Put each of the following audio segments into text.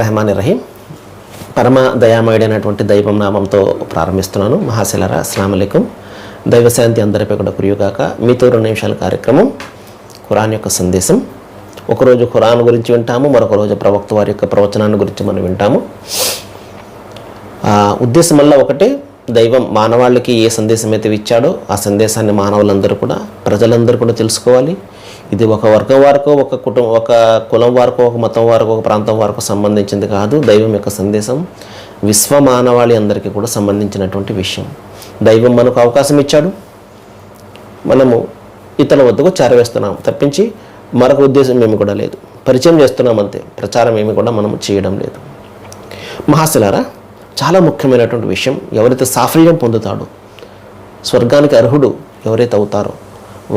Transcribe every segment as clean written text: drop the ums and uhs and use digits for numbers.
రెహమాని రహీం. పరమ దయామయుడైనటువంటి దైవం నామంతో ప్రారంభిస్తున్నాను. మహాశిలరా, అస్సలాము అలైకుం. దైవశాంతి అందరిపై కూడా కురియుగాక. మీతో 2 నిమిషాల కార్యక్రమం ఖురాన్ యొక్క సందేశం. ఒకరోజు ఖురాన్ గురించి వింటాము, మరొక రోజు ప్రవక్త వారి యొక్క ప్రవచనాన్ని గురించి మనం వింటాము. ఉద్దేశం వల్ల ఒకటే, దైవం మానవాళికి ఏ సందేశం అయితే ఇచ్చాడో ఆ సందేశాన్ని మానవులందరూ కూడా, ప్రజలందరూ కూడా తెలుసుకోవాలి. ఇది ఒక వర్గం వారికో, ఒక కుటుంబం, ఒక కులం వారికో, ఒక మతం వారికో, ఒక ప్రాంతం వారికో సంబంధించింది కాదు. దైవం యొక్క సందేశం విశ్వ మానవాళి అందరికీ కూడా సంబంధించినటువంటి విషయం. దైవం మనకు అవకాశం ఇచ్చాడు, మనము ఇతరుల వద్దకు చేరవేస్తున్నాం తప్పించి మరొక ఉద్దేశం ఏమి కూడా లేదు. పరిచయం చేస్తున్నాం అంతే, ప్రచారం ఏమి కూడా మనము చేయడం లేదు. మహాశిలారా, చాలా ముఖ్యమైనటువంటి విషయం, ఎవరైతే సాఫల్యం పొందుతాడో, స్వర్గానికి అర్హుడు ఎవరైతే అవుతారో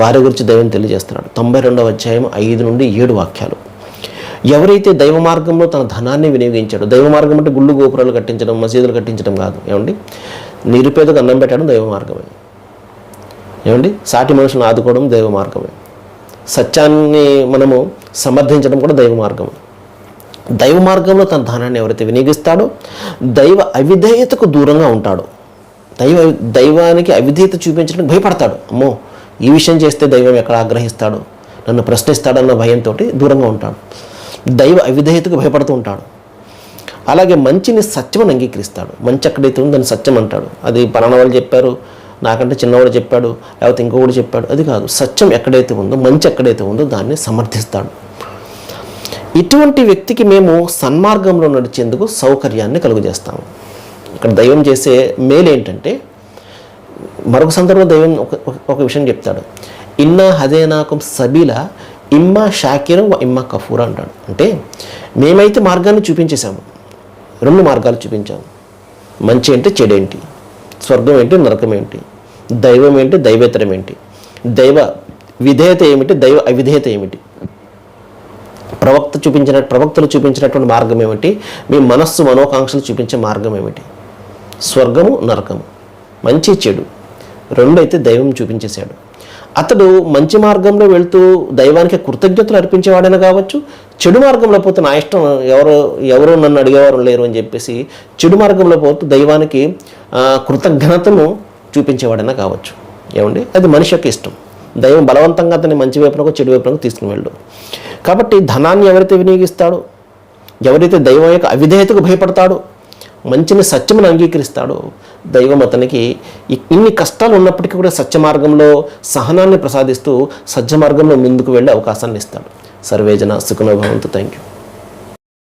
వారి గురించి దైవం తెలియజేస్తున్నాడు. 92వ అధ్యాయం 5 నుండి 7 వాక్యాలు. ఎవరైతే దైవ మార్గంలో తన ధనాన్ని వినియోగించాడో, దైవ మార్గం అంటే గుళ్ళు గోపురాలు కట్టించడం, మసీదులు కట్టించడం కాదు. ఏమండి, నిరుపేదకు అన్నం పెట్టడం దైవ మార్గమే. ఏమండి, సాటి మనుషులను ఆదుకోవడం దైవ మార్గమే. సత్యాన్ని మనము సమర్థించడం కూడా దైవ మార్గమే. దైవ మార్గంలో తన ధనాన్ని ఎవరైతే వినియోగిస్తాడో దైవ అవిధేయతకు దూరంగా ఉంటాడో, దైవానికి అవిధేయత చూపించడానికి భయపడతాడు. అమ్మో, ఈ విషయం చేస్తే దైవం ఎక్కడ ఆగ్రహిస్తాడో, నన్ను ప్రశ్నిస్తాడన్న భయంతో దూరంగా ఉంటాడు. దైవ అవిధేయతకు భయపడుతూ ఉంటాడు. అలాగే మంచిని సత్యమని అంగీకరిస్తాడు. మంచి ఎక్కడైతే ఉందో దాన్ని సత్యం అంటాడు. అది పలానా వాళ్ళు చెప్పారు, నాకంటే చిన్నవాడు చెప్పాడు, లేకపోతే ఇంకొకటి చెప్పాడు, అది కాదు. సత్యం ఎక్కడైతే ఉందో, మంచి ఎక్కడైతే ఉందో దాన్ని సమర్థిస్తాడు. ఇటువంటి వ్యక్తికి మేము సన్మార్గంలో నడిచేందుకు సౌకర్యాన్ని కలుగజేస్తాము. ఇక్కడ దైవం చేసే మేలు ఏంటంటే, మరొక సందర్భంలో దైవం ఒక విషయం చెప్తాడు. ఇన్నా హదేనాకం సబీలా ఇమ్మా షాకిరం ఇమ్మా కఫూరా అంటాడు. అంటే మేమైతే మార్గాన్ని చూపించేశాము, 2 మార్గాలు చూపించాము. మంచి ఏంటి, చెడేంటి, స్వర్గం ఏంటి, నరకం ఏంటి, దైవం ఏంటి, దైవేతరం ఏంటి, దైవ విధేయత ఏమిటి, దైవ అవిధేయత ఏమిటి, ప్రవక్తలు చూపించినటువంటి మార్గం ఏమిటి, మీ మనస్సు మనోకాంక్షలు చూపించే మార్గం ఏమిటి, స్వర్గము నరకము, మంచి చెడు 2 అయితే దైవం చూపించేశాడు. అతడు మంచి మార్గంలో వెళ్తూ దైవానికి కృతజ్ఞతలు అర్పించేవాడైనా కావచ్చు, చెడు మార్గంలో పోతే నా ఇష్టం, ఎవరు నన్ను అడిగేవారు లేరు అని చెప్పేసి చెడు మార్గంలో పోతూ దైవానికి కృతజ్ఞతను చూపించేవాడైనా కావచ్చు. ఏమండి, అది మనిషి యొక్క ఇష్టం. దైవం బలవంతంగా అతన్ని మంచి వైపునకు చెడు వైపునకు తీసుకుని వెళ్ళు. కాబట్టి ధనాన్ని ఎవరైతే వినియోగిస్తాడో, ఎవరైతే దైవం యొక్క అవిధేయతకు భయపడతాడో, మంచిని సత్యమును అంగీకరిస్తాడో, దైవం అతనికి ఇన్ని కష్టాలు ఉన్నప్పటికీ కూడా సత్య మార్గంలో సహనాన్ని ప్రసాదిస్తూ సత్య మార్గంలో ముందుకు వెళ్ళే అవకాశాన్ని ఇస్తాడు. సర్వేజన సుఖనో భవంతు. Thank you.